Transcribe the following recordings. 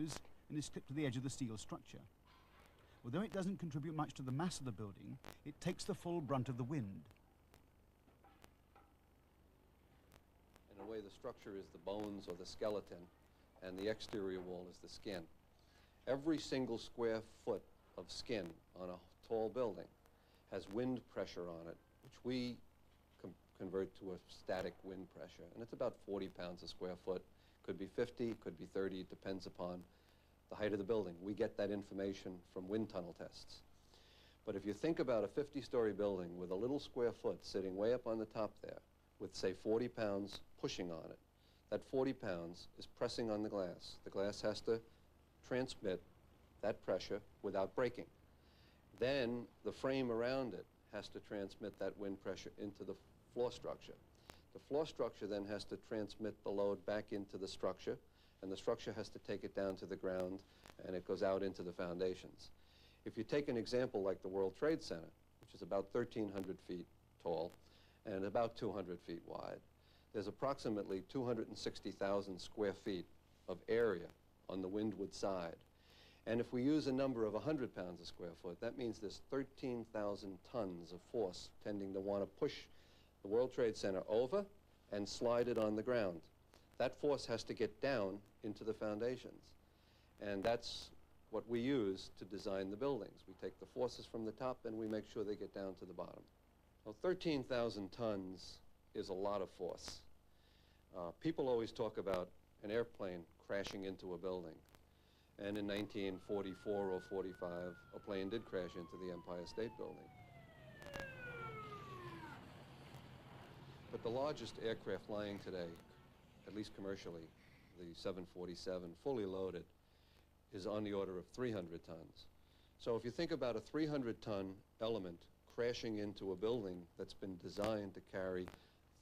goes and is clipped to the edge of the steel structure. Although it doesn't contribute much to the mass of the building, it takes the full brunt of the wind. In a way, the structure is the bones or the skeleton, and the exterior wall is the skin. Every single square foot of skin on a tall building has wind pressure on it, which we convert to a static wind pressure, and it's about 40 pounds a square foot. Could be 50, could be 30, it depends upon the height of the building. We get that information from wind tunnel tests. But if you think about a 50-story building with a little square foot sitting way up on the top there, with say 40 pounds pushing on it, that 40 pounds is pressing on the glass. The glass has to transmit that pressure without breaking. Then the frame around it has to transmit that wind pressure into the floor structure. The floor structure then has to transmit the load back into the structure, and the structure has to take it down to the ground, and it goes out into the foundations. If you take an example like the World Trade Center, which is about 1,300 feet tall and about 200 feet wide, there's approximately 260,000 square feet of area on the windward side. And if we use a number of 100 pounds a square foot, that means there's 13,000 tons of force tending to want to push the World Trade Center over and slide it on the ground. That force has to get down into the foundations. And that's what we use to design the buildings. We take the forces from the top and we make sure they get down to the bottom. Well, 13,000 tons is a lot of force. People always talk about an airplane crashing into a building. And in 1944 or 45, a plane did crash into the Empire State Building. But the largest aircraft flying today, at least commercially, the 747, fully loaded, is on the order of 300 tons. So if you think about a 300-ton element crashing into a building that's been designed to carry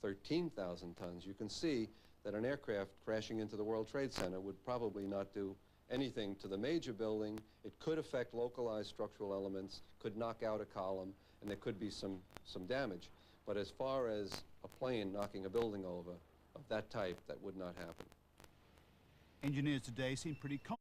13,000 tons, you can see that an aircraft crashing into the World Trade Center would probably not do anything to the major building. It could affect localized structural elements, could knock out a column, and there could be some damage. But as far as a plane knocking a building over of that type, that would not happen. Engineers today seem pretty confident